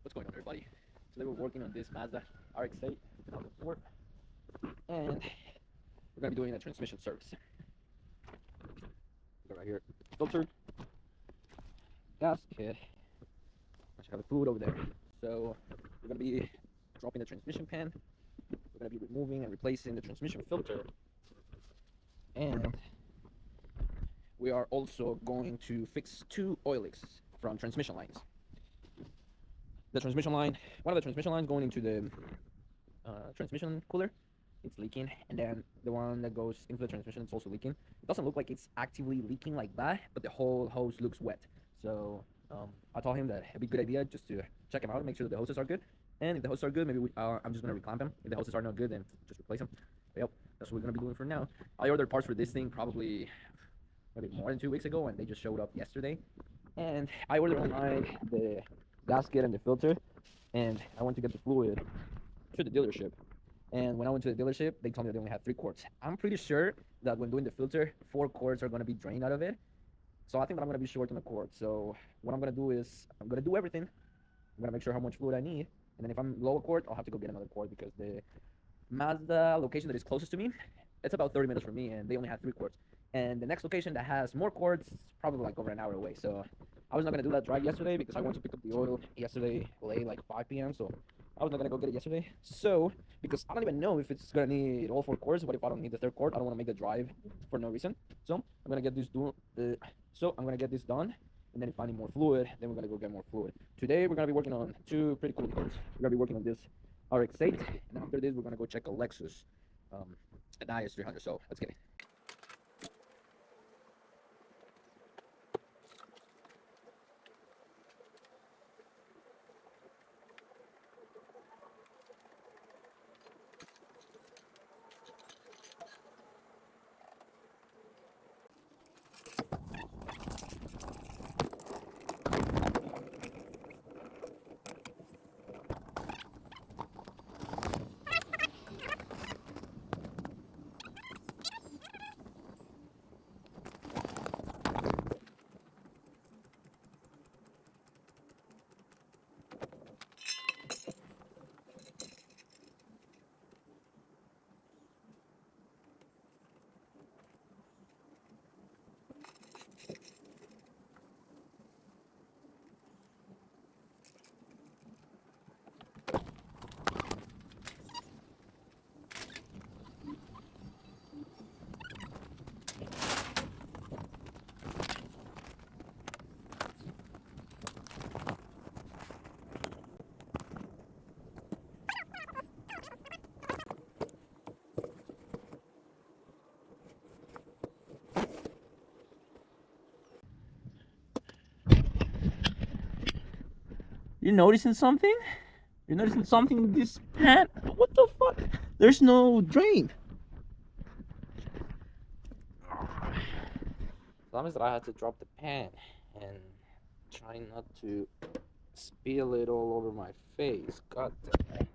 What's going on, everybody? Today we're working on this Mazda RX8 2004, and we're gonna be doing a transmission service. We got right here filter, gasket. I should have the fluid over there. So we're gonna be dropping the transmission pan. We're gonna be removing and replacing the transmission filter, and we are also going to fix two oil leaks from transmission lines. The transmission line, one of the transmission lines going into the transmission cooler, it's leaking, and then the one that goes into the transmission is also leaking. It doesn't look like it's actively leaking like that, but the whole hose looks wet. So I told him that it'd be a good idea just to check them out and make sure that the hoses are good. And if the hoses are good, maybe I'm just gonna reclamp them. If the hoses are not good, then just replace them. But yep, that's what we're gonna be doing for now. I ordered parts for this thing probably maybe more than 2 weeks ago, and they just showed up yesterday. And I ordered online the gasket and the filter, and I went to get the fluid to the dealership. And when I went to the dealership, they told me they only had 3 quarts. I'm pretty sure that when doing the filter, 4 quarts are going to be drained out of it. So I think that I'm going to be short on the quart. So what I'm going to do is I'm going to do everything. I'm going to make sure how much fluid I need. And then if I'm low a quart, I'll have to go get another quart because the Mazda location that is closest to me, it's about 30 minutes from me, and they only had 3 quarts. And the next location that has more quarts, probably like over an hour away. So I was not gonna do that drive yesterday because I went to pick up the oil yesterday late, like 5 p.m. So I was not gonna go get it yesterday. So because I don't even know if it's gonna need all 4 quarts. What if I don't need the third quart? I don't want to make the drive for no reason. So I'm gonna get this done. And then if I need more fluid, then we're gonna go get more fluid. Today we're gonna be working on two pretty cool cars. We're gonna be working on this RX8, and after this we're gonna go check a Lexus, a Diagnose 300. So let's get it. You noticing something? You're noticing something in this pan? What the fuck? There's no drain. Problem is that I had to drop the pan and try not to spill it all over my face. God damn it.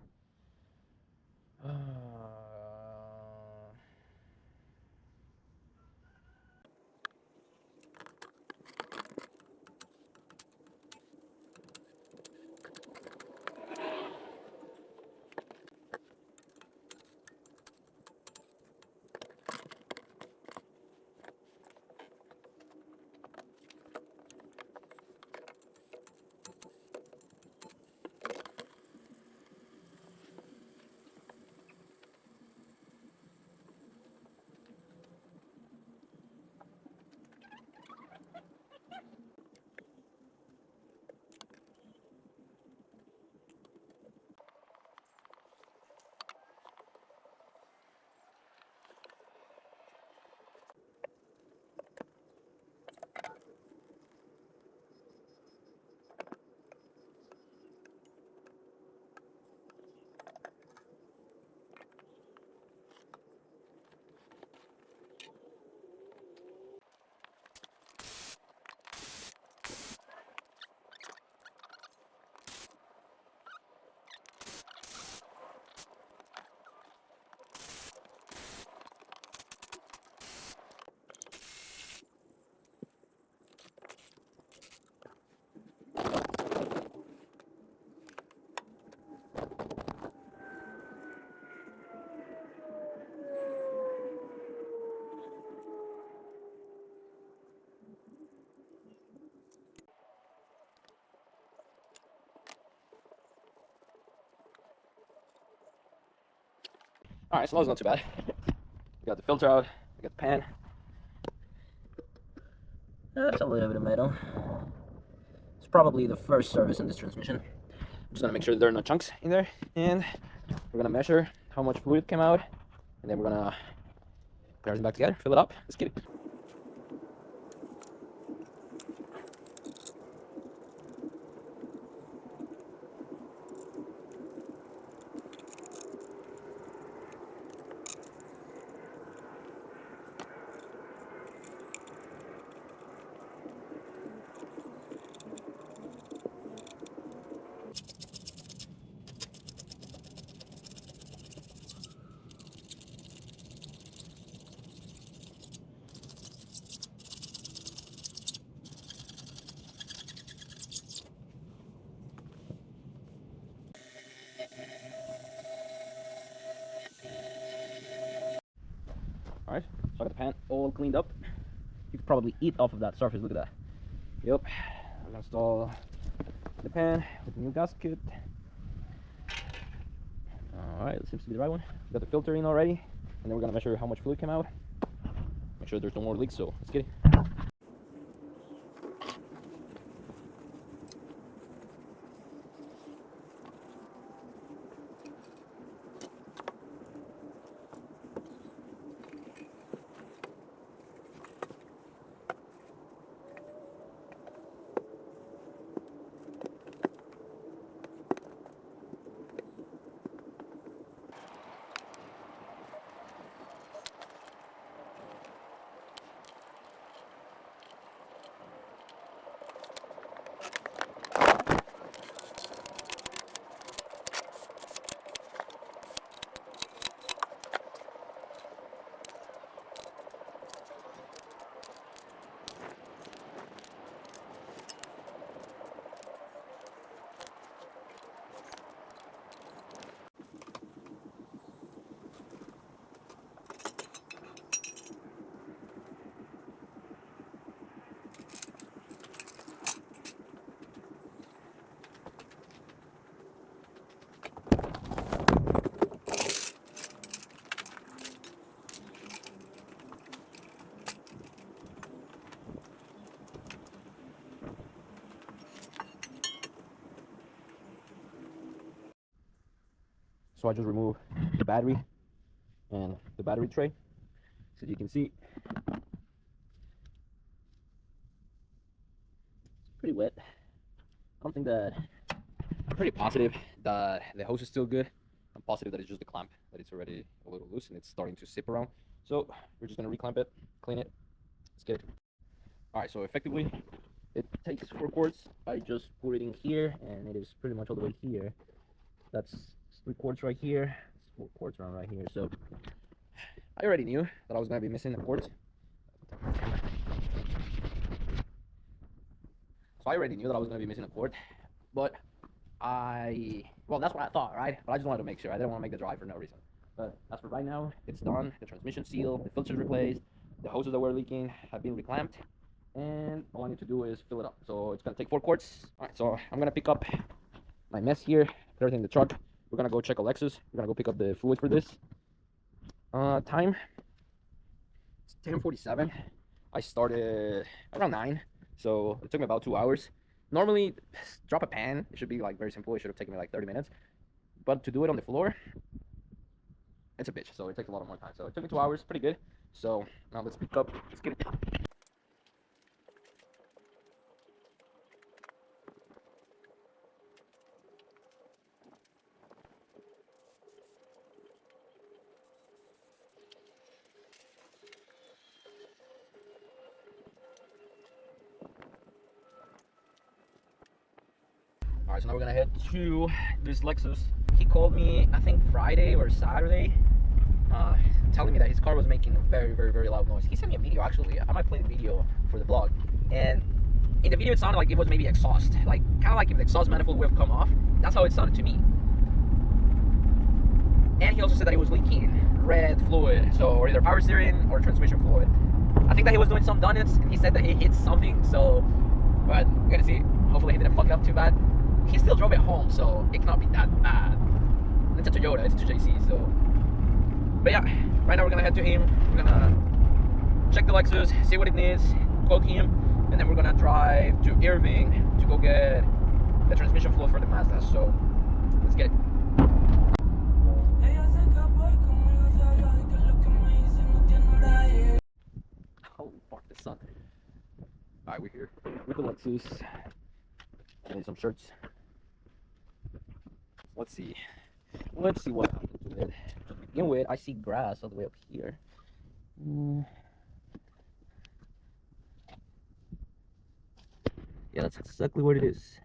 Alright, smells not too bad. We got the filter out, we got the pan. That's a little bit of metal. It's probably the first service in this transmission. I'm just gonna make sure there are no chunks in there, and we're gonna measure how much fluid came out, and then we're gonna put everything back together, fill it up. Let's get it. Alright, so I got the pan all cleaned up. You could probably eat off of that surface, look at that. Yep, I'm gonna install the pan with the new gasket. Alright, that seems to be the right one. We got the filter in already, and then we're gonna measure how much fluid came out. Make sure there's no more leaks, so let's get it. So I just removed the battery and the battery tray. So you can see, it's pretty wet. I don't think that, I'm pretty positive that the hose is still good. I'm positive that it's just the clamp, that it's already a little loose and it's starting to zip around. So we're just gonna reclamp it, clean it. Let's get it. Alright, so effectively, it takes 4 quarts. I just put it in here and it is pretty much all the way here. That's 3 quarts right here, 4 quarts around right here. So I already knew that I was going to be missing a quart. But well, that's what I thought, right? But I just wanted to make sure. I didn't want to make the drive for no reason. But as for right now, it's done. The transmission seal, the filter's replaced, the hoses that were leaking have been reclamped, and all I need to do is fill it up. So it's going to take 4 quarts. All right, so I'm going to pick up my mess here, put everything in the truck. We're gonna go check a Lexus. We're gonna go pick up the fluid for this. Time, it's 10:47. I started around 9, so it took me about 2 hours. Normally, drop a pan, it should be like very simple. It should have taken me like 30 minutes. But to do it on the floor, it's a bitch, so it takes a lot more time. So it took me 2 hours, pretty good. So now let's pick up, let's get it. Alright, so now we're gonna head to this Lexus. He called me, I think Friday or Saturday, telling me that his car was making a very, very, very loud noise. He sent me a video, actually. I might play the video for the blog. And in the video, it sounded like it was maybe exhaust. Like, kind of like if the exhaust manifold would have come off. That's how it sounded to me. And he also said that it was leaking red fluid. So, or either power steering or transmission fluid. I think that he was doing some donuts, and he said that he hit something, so... But, we're gonna see. Hopefully he didn't fuck it up too bad. He still drove it home, so it cannot be that bad. It's a Toyota, it's a JC, so But yeah, right now we're gonna head to him. We're gonna check the Lexus, see what it needs, quote him, and then we're gonna drive to Irving to go get the transmission fluid for the Mazda. So let's get it. Oh, fuck the sun. Alright, we're here with the Lexus. I need some shirts. Let's see what happened to it. To begin with, I see grass all the way up here. Yeah, that's exactly what it is.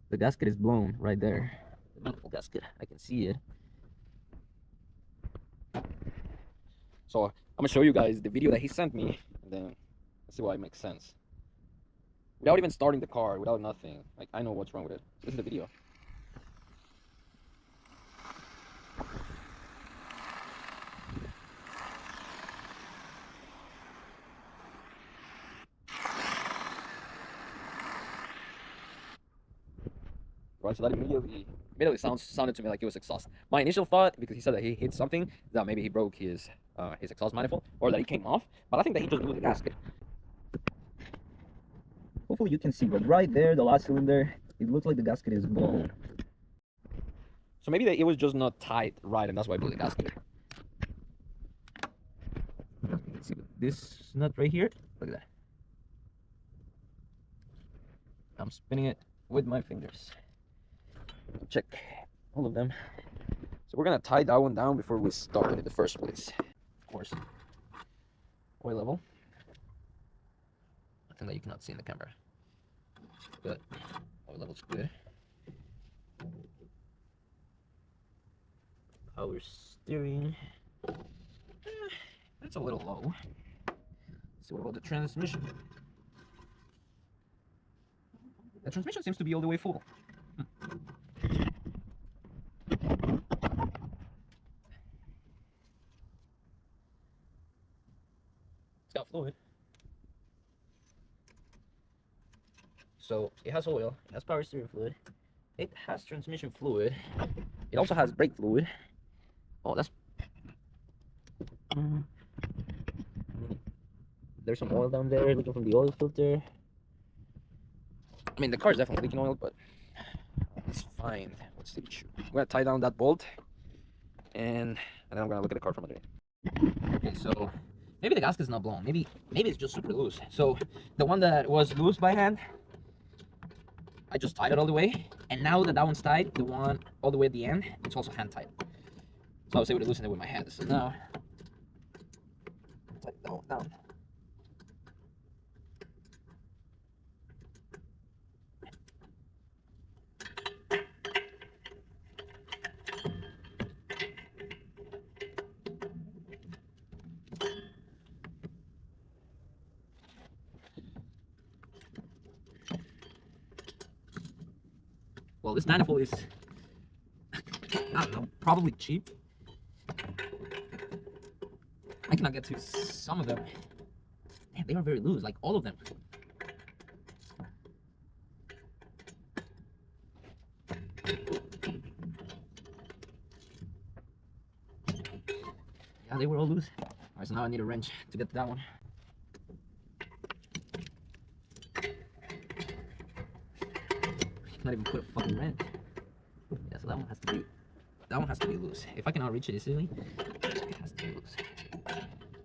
The gasket is blown right there. The beautiful gasket, I can see it. So I'm gonna show you guys the video that he sent me, and then let's see why it makes sense. Without even starting the car, without nothing, like I know what's wrong with it. This is the video. Right, so that immediately sounded to me like it was exhaust. My initial thought, because he said that he hit something, that maybe he broke his exhaust manifold, or that it came off. But I think that he just blew the gasket. Hopefully you can see, but right there, the last cylinder, it looks like the gasket is blown. So maybe that it was just not tight right, and that's why I blew the gasket. You can see this nut right here. Look at that. I'm spinning it with my fingers. Check all of them. So we're gonna tie that one down before we start it in the first place. Of course, oil level. Nothing that you cannot see in the camera. Good. Oil level's good. Power steering. It's a little low. Let's see what about the transmission. The transmission seems to be all the way full. It's got fluid. So it has oil, it has power steering fluid, it has transmission fluid, it also has brake fluid. Oh, that's... There's some oil down there leaking from the oil filter. I mean, the car is definitely leaking oil, but it's fine. What's the issue? I'm gonna tie down that bolt, and then I'm gonna look at the car from underneath. Okay, so maybe the gasket is not blown. Maybe it's just super loose. So the one that was loose by hand, I just tied it all the way, and now that one's tied, the one all the way at the end, it's also hand tied. So I was able to loosen it with my hand. So now, tie that one down. Well, this manifold is, I don't know, probably cheap. I cannot get to some of them. Man, they are very loose, like all of them. Yeah, they were all loose. Alright, so now I need a wrench to get to that one. Not even put a fucking wrench. Yeah, so that one has to be loose. If I cannot reach it easily, it has to be loose.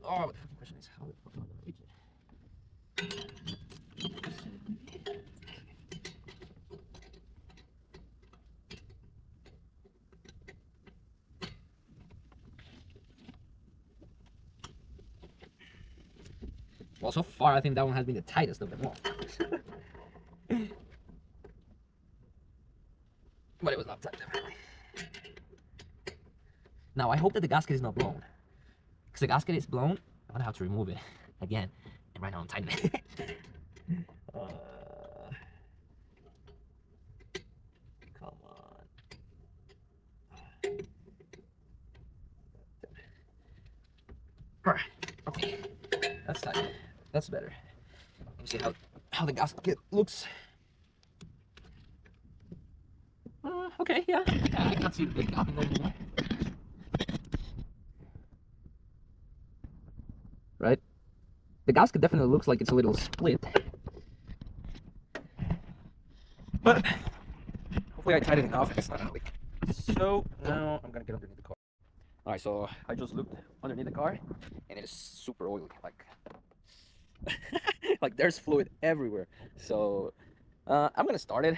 Oh, but the fucking question is, how the fuck am I gonna reach it? Well, so far I think that one has been the tightest of them all. But it was not tight, definitely. Now, I hope that the gasket is not blown. Because the gasket is blown, I'm gonna have to remove it again. And right now I'm tightening it. Come on. Alright, okay. That's tight. That's better. Let me see how the gasket looks. Okay, yeah. I can't see the big gap in there anymore. Right? The gasket definitely looks like it's a little split. But hopefully I tied it enough and it's not gonna leak. So now I'm gonna get underneath the car. Alright, so I just looked underneath the car and it is super oily. Like, like there's fluid everywhere. So I'm gonna start it.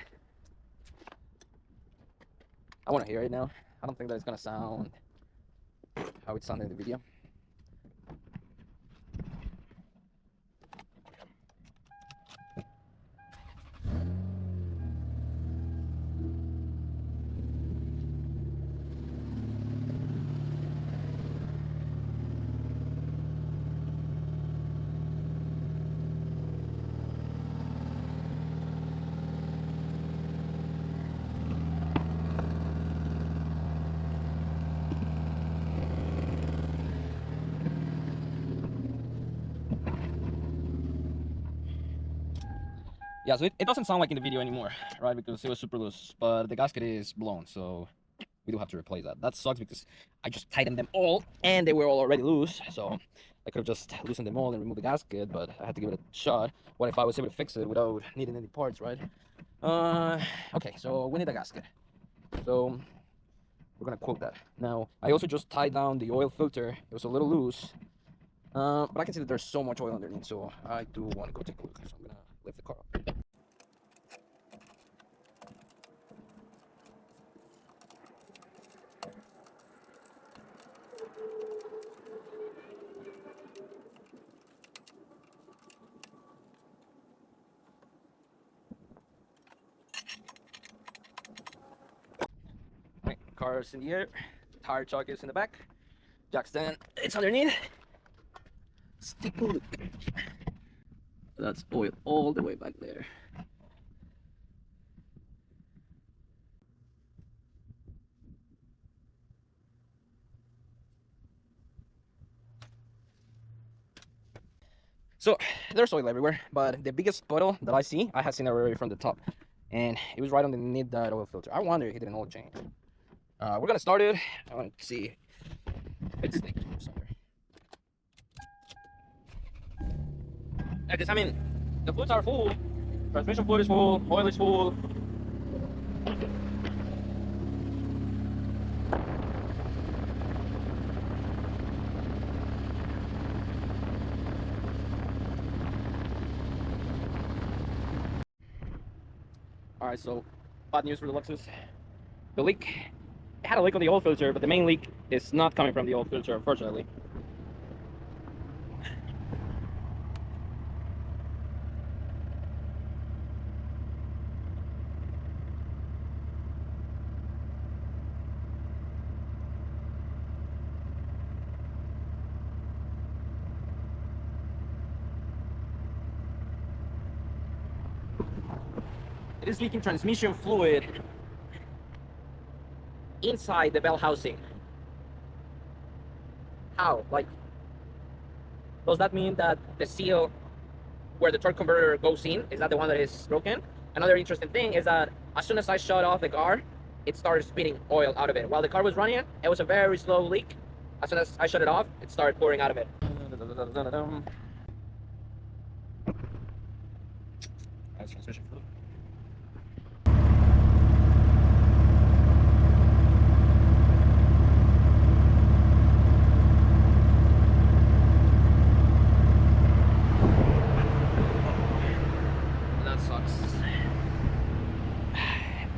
I wanna hear it now. I don't think that it's gonna sound how it sounded in the video. Yeah, so it doesn't sound like in the video anymore, right? Because it was super loose, but the gasket is blown, so we do have to replace that. That sucks because I just tightened them all and they were all already loose, so I could have just loosened them all and removed the gasket, but I had to give it a shot. What if I was able to fix it without needing any parts, right? Okay, so we need a gasket. So we're gonna quote that. Now, I also just tied down the oil filter. It was a little loose, but I can see that there's so much oil underneath, so I do want to go take a look. So I'm gonna lift the car up. Right, car's in the air, tire chuck is in the back, jack stand, it's underneath. Let's take a look. That's oil all the way back there. So there's oil everywhere, but the biggest puddle that I have seen already from the top, and it was right underneath that oil filter. I wonder if he did an oil change. We're gonna start it. I want to see if it's linked somewhere. Because I mean, the fluids are full. Transmission fluid is full. Oil is full. Alright, so bad news for the Lexus. The leak, it had a leak on the oil filter, but the main leak is not coming from the oil filter, unfortunately. It is leaking transmission fluid inside the bell housing. How? Like, does that mean that the seal where the torque converter goes in is that the one that is broken? Another interesting thing is that as soon as I shut off the car, it started spitting oil out of it. While the car was running, it was a very slow leak. As soon as I shut it off, it started pouring out of it. That's transmission fluid.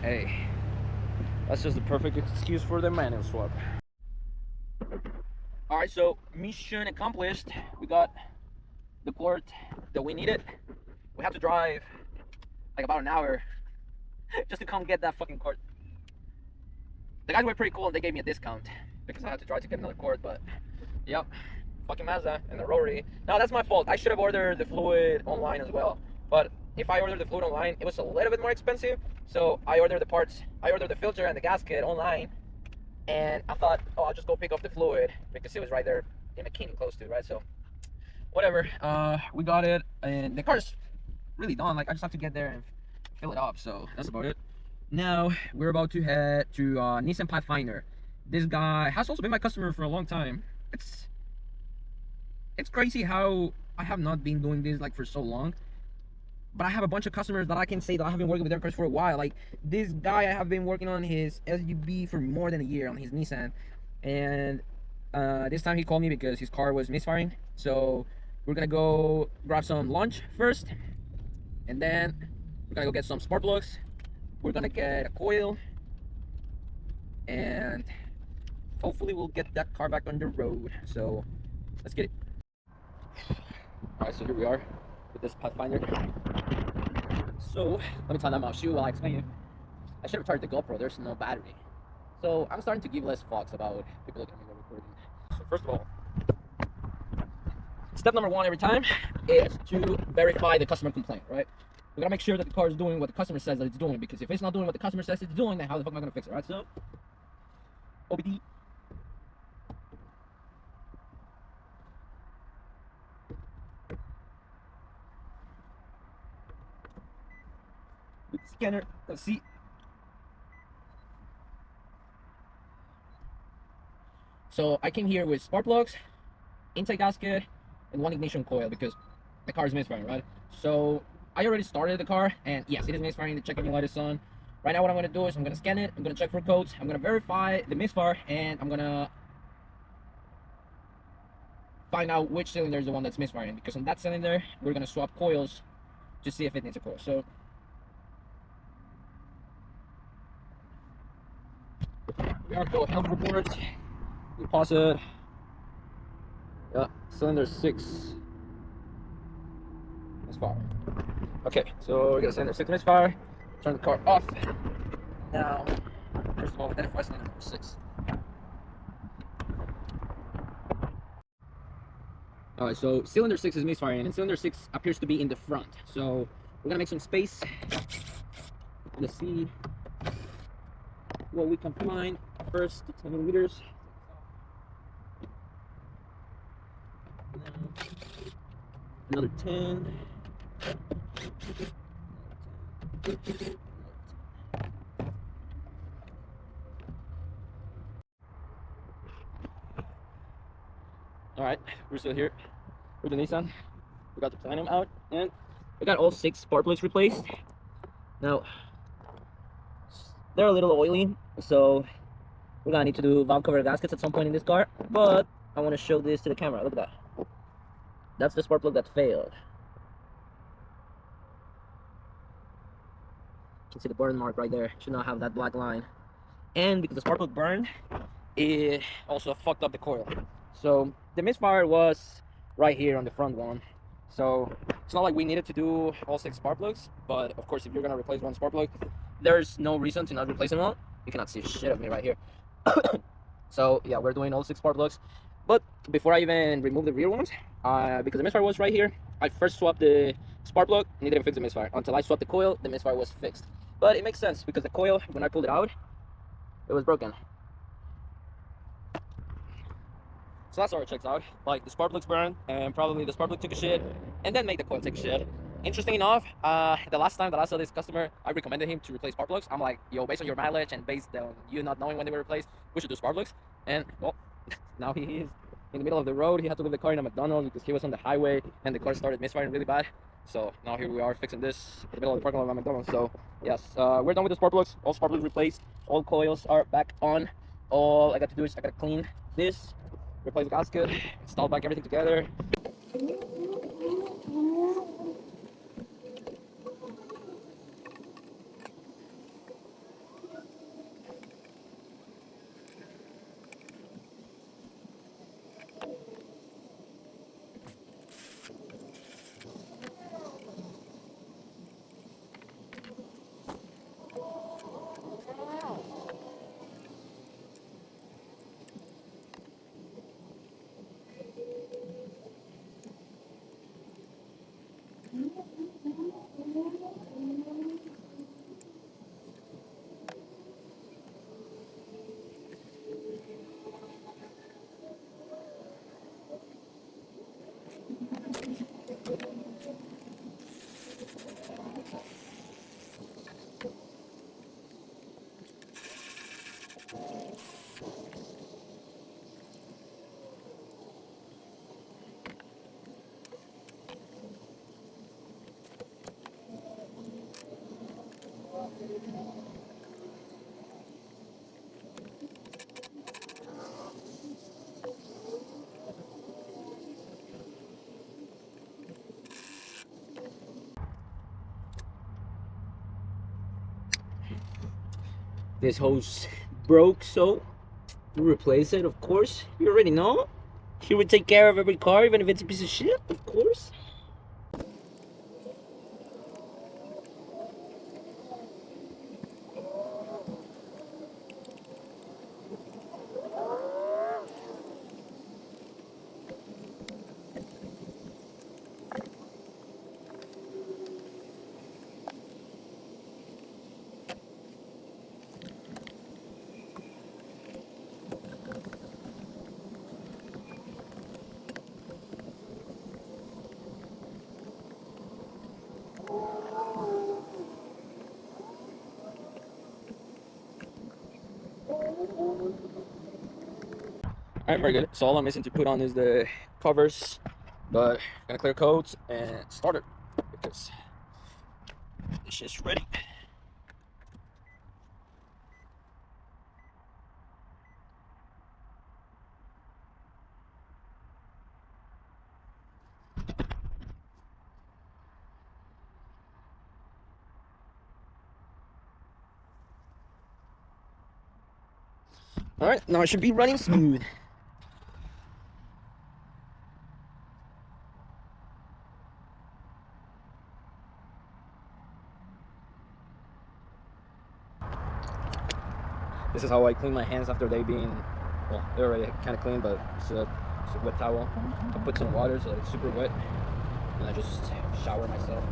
Hey, that's just the perfect excuse for the manual swap. Alright, so mission accomplished. We got the quart that we needed. We have to drive like about an hour just to come get that fucking quart. The guys were pretty cool and they gave me a discount because I had to try to get another quart, but yep, fucking Mazda and the rotary. Now that's my fault. I should have ordered the fluid online as well, but if I ordered the fluid online, it was a little bit more expensive. So I ordered the parts, I ordered the filter and the gasket online, and I thought, oh, I'll just go pick up the fluid because it was right there in McKinney close to it, right? So whatever, we got it, and the car's really done. Like, I just have to get there and fill it up, so that's about it. Now we're about to head to Nissan Pathfinder. This guy has also been my customer for a long time. It's it's crazy how I have not been doing this like for so long. But I have a bunch of customers that I can say that I have been working with their cars for a while. Like this guy, I have been working on his SUV for more than a year on his Nissan, and this time he called me because his car was misfiring. So we're gonna go grab some lunch first, and then we're gonna go get some spark plugs. We're gonna get a coil, and hopefully we'll get that car back on the road. So let's get it. All right, so here we are with this Pathfinder. So let me tie that mouse shoe while I explain you. I should have charged the GoPro. There's no battery. So I'm starting to give less fucks about people looking at me while recording. So first of all, step number one every time is to verify the customer complaint, right? We gotta make sure that the car is doing what the customer says that it's doing, because if it's not doing what the customer says it's doing, then how the fuck am I gonna fix it, right? So, OBD. With the scanner, let's see. So I came here with spark plugs, intake gasket, and one ignition coil because the car is misfiring, right? So I already started the car, and yes, it is misfiring. The check engine light is on. Right now, what I'm gonna do is I'm gonna scan it. I'm gonna check for codes. I'm gonna verify the misfire, and I'm gonna find out which cylinder is the one that's misfiring. Because on that cylinder, we're gonna swap coils to see if it needs a coil. So we are going health reports. We pause it. Yeah, cylinder 6 misfire. Okay, so we're gonna cylinder 6 misfire. Turn the car off. Now, first of all, identify cylinder number 6. Alright, so cylinder 6 is misfiring, and cylinder 6 appears to be in the front. So we're gonna make some space. Let's see what we can find. First, 10 millimeters. Another 10. Alright, we're still here with the Nissan. We got the platinum out, and we got all 6 spark plugs replaced. Now, they're a little oily, so we're gonna need to do valve cover gaskets at some point in this car. But I want to show this to the camera. Look at that. That's the spark plug that failed. You can see the burn mark right there. Should not have that black line. And because the spark plug burned, it also fucked up the coil. So the misfire was right here on the front one. So it's not like we needed to do all 6 spark plugs, but of course if you're gonna replace one spark plug, there's no reason to not replace them all. You cannot see shit of me right here. So yeah, we're doing all 6 spark plugs. But before I even remove the rear ones, because the misfire was right here, I first swapped the spark plug, needed to fix the misfire. Until I swapped the coil, the misfire was fixed. But it makes sense because the coil, when I pulled it out, it was broken. So that's how it checks out. Like the spark plugs burned, and probably the spark plug took a shit, and then made the coil take a shit. Interesting enough, the last time that I saw this customer, I recommended him to replace spark plugs. I'm like, yo, based on your mileage and based on you not knowing when they were replaced, we should do spark plugs. And well, now he is in the middle of the road. He had to leave the car in a McDonald's because he was on the highway and the car started misfiring really bad. So now here we are fixing this in the middle of the parking lot of a McDonald's. So yes, we're done with the spark plugs. All spark plugs replaced. All coils are back on. All I got to do is I got to clean this, replace the gasket, install back everything together. This hose broke, so we replace it, of course. You already know. Here we take care of every car, even if it's a piece of shit, of course. Alright, very good. So all I'm missing to put on is the covers, but gonna clear coats and start it because this shit's ready. Alright, now it should be running smooth. This is how I clean my hands after they being, well, they're already kind of clean, but it's a wet towel. I put some water so that it's super wet, and I just shower myself.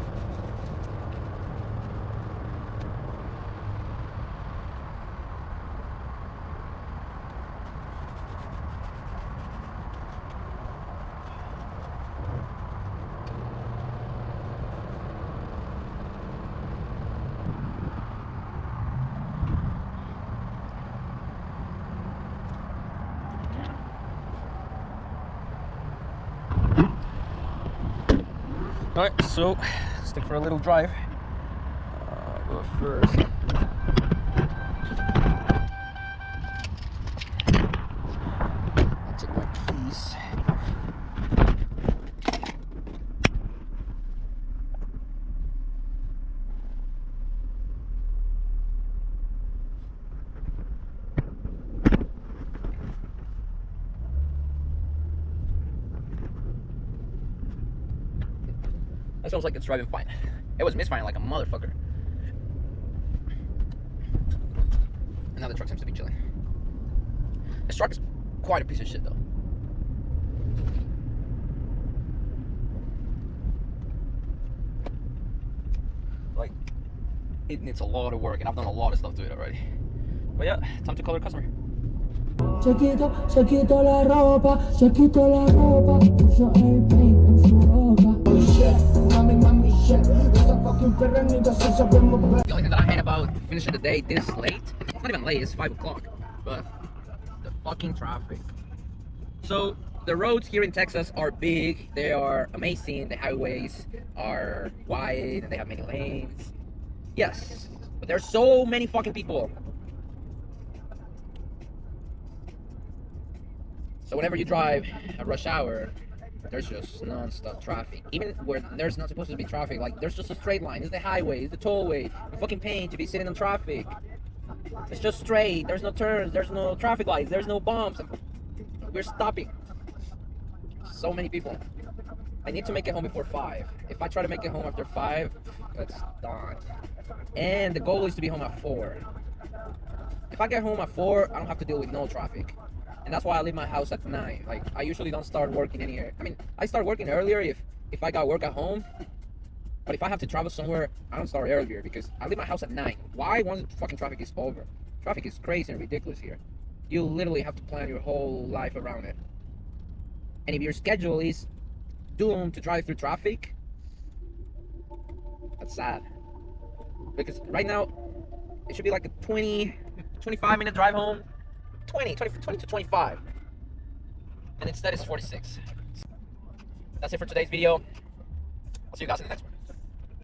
Alright, so let's take for a little drive. But first, I'll take my keys. That sounds like it's driving fine. It was misfiring like a motherfucker. And now the truck seems to be chilling. This truck is quite a piece of shit though. Like, it needs a lot of work, and I've done a lot of stuff to it already. But yeah, time to call our customer. Se quitó la ropa, se quitó la ropa, puso el paint en su boca. The only thing that I hate about finishing the day this late, it's not even late, it's 5 o'clock, but the fucking traffic. So the roads here in Texas are big, they are amazing, the highways are wide, and they have many lanes. Yes, but there's so many fucking people. So whenever you drive at rush hour, there's just non-stop traffic. Even where there's not supposed to be traffic, like there's just a straight line. It's the highway, it's the tollway. I'm fucking paying to be sitting on traffic. It's just straight. There's no turns, there's no traffic lights, there's no bumps. We're stopping. So many people. I need to make it home before 5. If I try to make it home after 5, it's done. And the goal is to be home at 4. If I get home at 4, I don't have to deal with no traffic. And that's why I leave my house at 9. Like, I usually don't start working I mean, I start working earlier if I got work at home. But if I have to travel somewhere, I don't start earlier because I leave my house at 9. Why? Once the fucking traffic is over. Traffic is crazy and ridiculous here. You literally have to plan your whole life around it. And if your schedule is doomed to drive through traffic, that's sad. Because right now, it should be like a 25-minute drive home. 20 to 25. And instead it's 46. That's it for today's video. I'll see you guys in the next one.